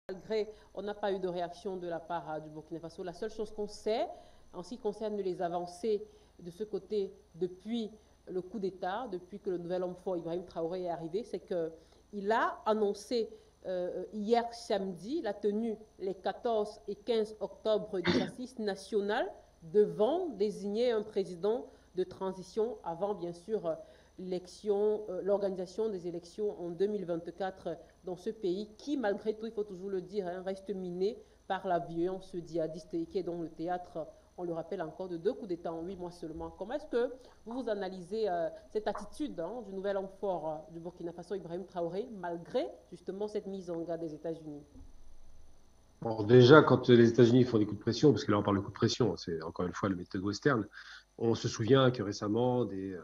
Malgré, on n'a pas eu de réaction de la part du Burkina Faso. La seule chose qu'on sait, en ce qui concerne les avancées de ce côté depuis le coup d'État, depuis que le nouvel homme fort Ibrahim Traoré est arrivé, c'est qu'il a annoncé hier samedi la tenue les 14 et 15 octobre des assises nationales devant désigner un président de transition avant, bien sûr, l'organisation des élections en 2024 dans ce pays qui, malgré tout, il faut toujours le dire, hein, reste miné par la violence djihadiste et qui est dans le théâtre, on le rappelle encore, de 2 coups d'État en 8 mois seulement. Comment est-ce que vous analysez cette attitude du nouvel homme fort du Burkina Faso, Ibrahim Traoré, malgré justement cette mise en garde des États-Unis? Bon, déjà, quand les États-Unis font des coups de pression, parce que là on parle de coups de pression, c'est encore une fois la méthode western, on se souvient que récemment, des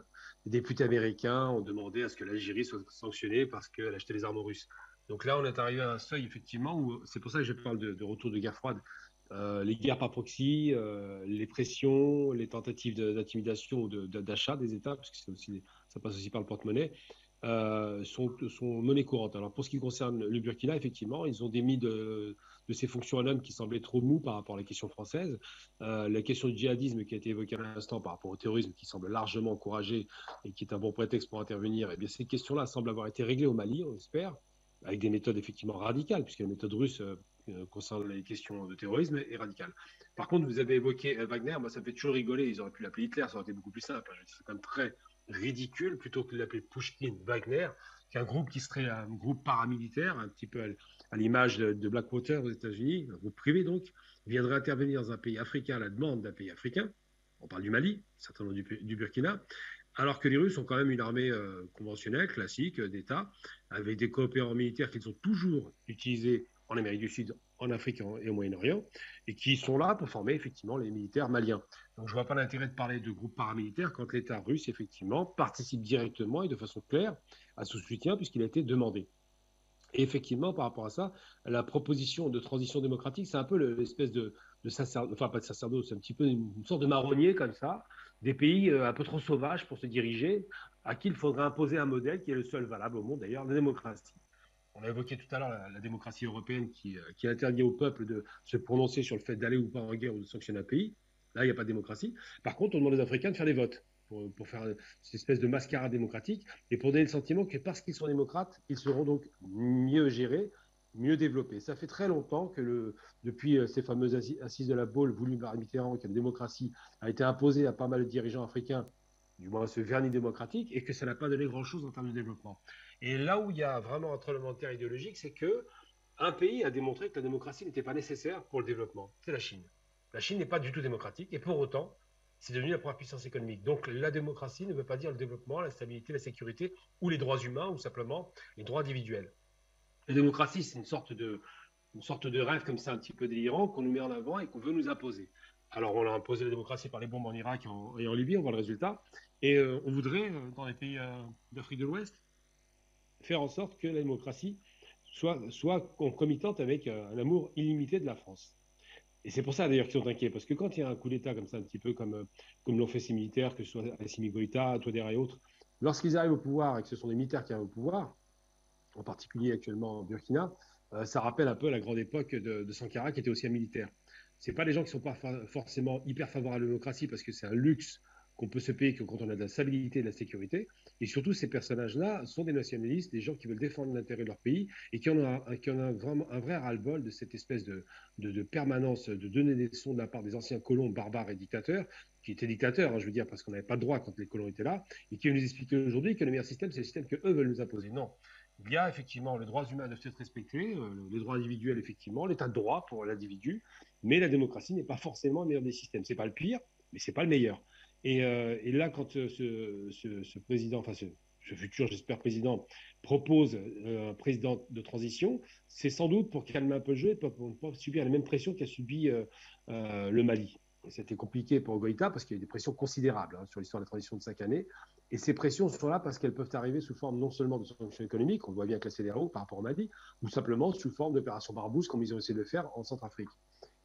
députés américains ont demandé à ce que l'Algérie soit sanctionnée parce qu'elle achetait des armes aux Russes. Donc là, on est arrivé à un seuil, effectivement, où c'est pour ça que je parle de retour de guerre froide. Les guerres par proxy, les pressions, les tentatives d'intimidation ou d'achat des États, parce que ça passe aussi par le porte-monnaie, sont monnaie courante. Alors pour ce qui concerne le Burkina, effectivement, ils ont démis de ces fonctions en homme qui semblaient trop mous par rapport à la question française. La question du djihadisme qui a été évoquée à l'instant par rapport au terrorisme qui semble largement encouragé et qui est un bon prétexte pour intervenir, eh bien ces questions-là semblent avoir été réglées au Mali, on espère, avec des méthodes effectivement radicales, puisque la méthode russe concernant les questions de terrorisme est radicale. Par contre, vous avez évoqué Wagner, moi ça me fait toujours rigoler, ils auraient pu l'appeler Hitler, ça aurait été beaucoup plus simple. C'est quand même très ridicule, plutôt que de l'appeler Pushkin Wagner, qu'un groupe qui serait un groupe paramilitaire, un petit peu à l'image de Blackwater aux États-Unis, un groupe privé donc, viendrait intervenir dans un pays africain à la demande d'un pays africain. On parle du Mali, certainement du Burkina, alors que les Russes ont quand même une armée conventionnelle, classique, d'État, avec des coopérants militaires qu'ils ont toujours utilisés en Amérique du Sud, en Afrique et au Moyen-Orient, et qui sont là pour former effectivement les militaires maliens. Donc je ne vois pas l'intérêt de parler de groupes paramilitaires quand l'État russe, effectivement, participe directement et de façon claire à ce soutien puisqu'il a été demandé. Et effectivement, par rapport à ça, la proposition de transition démocratique, c'est un peu l'espèce de sacerdoce, enfin pas de sacerdoce, c'est un petit peu une sorte de marronnier comme ça, des pays un peu trop sauvages pour se diriger, à qui il faudrait imposer un modèle qui est le seul valable au monde d'ailleurs, la démocratie. On a évoqué tout à l'heure la démocratie européenne qui interdit au peuple de se prononcer sur le fait d'aller ou pas en guerre ou de sanctionner un pays. Là, il n'y a pas de démocratie. Par contre, on demande aux Africains de faire des votes pour faire cette espèce de mascarade démocratique et pour donner le sentiment que parce qu'ils sont démocrates, ils seront donc mieux gérés, mieux développés. Ça fait très longtemps que depuis ces fameuses assises de la Baule voulues par Mitterrand, que la démocratie a été imposée à pas mal de dirigeants africains, du moins ce vernis démocratique, et que ça n'a pas donné grand-chose en termes de développement. Et là où il y a vraiment un tremblement de terre idéologique, c'est que un pays a démontré que la démocratie n'était pas nécessaire pour le développement. C'est la Chine. La Chine n'est pas du tout démocratique et pour autant, c'est devenu la première puissance économique. Donc la démocratie ne veut pas dire le développement, la stabilité, la sécurité ou les droits humains ou simplement les droits individuels. La démocratie, c'est une sorte de rêve comme ça un petit peu délirant qu'on nous met en avant et qu'on veut nous imposer. Alors on a imposé la démocratie par les bombes en Irak et en Libye, on voit le résultat. Et on voudrait, dans les pays d'Afrique de l'Ouest, faire en sorte que la démocratie soit concomitante avec un amour illimité de la France. Et c'est pour ça d'ailleurs qu'ils sont inquiets, parce que quand il y a un coup d'État comme ça, un petit peu comme l'ont fait ces militaires, que ce soit Assimi Goïta, Touadéra et autres, lorsqu'ils arrivent au pouvoir et que ce sont des militaires qui arrivent au pouvoir, en particulier actuellement en Burkina, ça rappelle un peu la grande époque de Sankara qui était aussi un militaire. Ce pas des gens qui ne sont pas forcément hyper favorables à la démocratie parce que c'est un luxe qu'on peut se payer que quand on a de la stabilité et de la sécurité. Et surtout, ces personnages-là sont des nationalistes, des gens qui veulent défendre l'intérêt de leur pays et qui en ont vraiment un vrai ras-le-bol de cette espèce de permanence, de donner des leçons de la part des anciens colons barbares et dictateurs, qui étaient dictateurs, hein, je veux dire, parce qu'on n'avait pas de droit quand les colons étaient là, et qui nous expliquent aujourd'hui que le meilleur système, c'est le système qu'eux veulent nous imposer. Non, il y a effectivement les droits humains doivent être respectés, les droits individuels effectivement, l'état de droit pour l'individu, mais la démocratie n'est pas forcément le meilleur des systèmes. C'est pas le pire, mais c'est pas le meilleur. Et là, quand ce président, enfin ce futur, j'espère, président, propose un président de transition, c'est sans doute pour calmer un peu le jeu et pour ne pas subir les mêmes pressions qu'a subi le Mali. C'était compliqué pour Goïta parce qu'il y a eu des pressions considérables sur l'histoire de la transition de 5 années. Et ces pressions sont là parce qu'elles peuvent arriver sous forme non seulement de sanctions économiques, on le voit bien avec la CEDEAO par rapport au Mali, ou simplement sous forme d'opérations Barbouze, comme ils ont essayé de le faire en Centrafrique.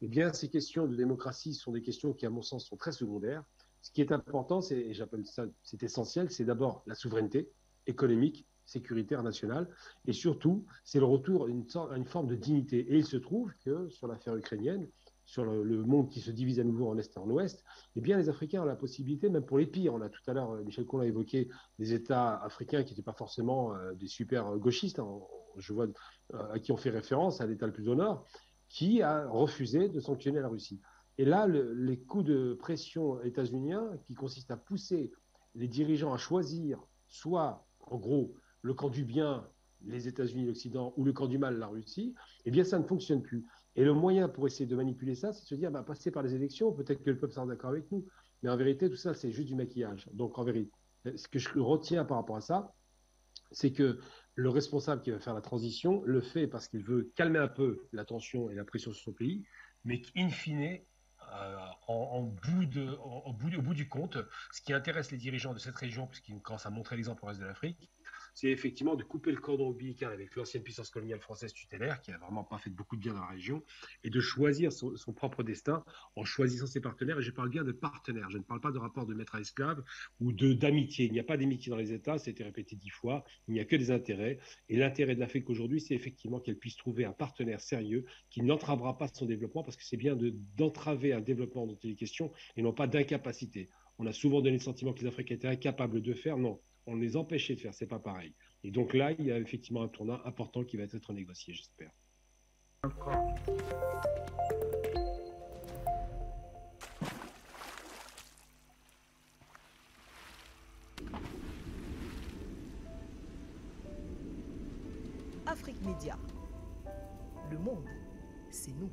Eh bien, ces questions de démocratie sont des questions qui, à mon sens, sont très secondaires. Ce qui est important, et j'appelle ça, c'est essentiel, c'est d'abord la souveraineté économique, sécuritaire nationale. Et surtout, c'est le retour à une forme de dignité. Et il se trouve que sur l'affaire ukrainienne, sur le monde qui se divise à nouveau en Est et en Ouest, eh bien, les Africains ont la possibilité, même pour les pires, on a tout à l'heure, Michel Collin a évoqué des États africains qui n'étaient pas forcément des super gauchistes, hein, je vois à qui on fait référence, à l'État le plus au nord, qui a refusé de sanctionner la Russie. Et là, les coups de pression états-uniens qui consistent à pousser les dirigeants à choisir soit, en gros, le camp du bien, les États-Unis, l'Occident, ou le camp du mal, la Russie, eh bien, ça ne fonctionne plus. Et le moyen pour essayer de manipuler ça, c'est de se dire, bah, passer par les élections, peut-être que le peuple sera d'accord avec nous. Mais en vérité, tout ça, c'est juste du maquillage. Donc, en vérité, ce que je retiens par rapport à ça, c'est que le responsable qui va faire la transition le fait parce qu'il veut calmer un peu la tension et la pression sur son pays, mais qu'in fine, au bout du compte, ce qui intéresse les dirigeants de cette région, puisqu'ils commencent à montrer l'exemple au reste de l'Afrique, c'est effectivement de couper le cordon ombilical avec l'ancienne puissance coloniale française tutélaire, qui n'a vraiment pas fait beaucoup de bien dans la région, et de choisir son propre destin en choisissant ses partenaires. Et je parle bien de partenaires, je ne parle pas de rapport de maître à esclave ou d'amitié. Il n'y a pas d'amitié dans les États, ça a été répété 10 fois, il n'y a que des intérêts. Et l'intérêt de l'Afrique aujourd'hui, c'est effectivement qu'elle puisse trouver un partenaire sérieux qui n'entravera pas son développement, parce que c'est bien d'entraver un développement dont il est question, et non pas d'incapacité. On a souvent donné le sentiment que les Africains étaient incapables de faire. Non, on les empêchait de faire, c'est pas pareil. Et donc là, il y a effectivement un tournant important qui va être négocié, j'espère. Afrique Média. Le monde, c'est nous.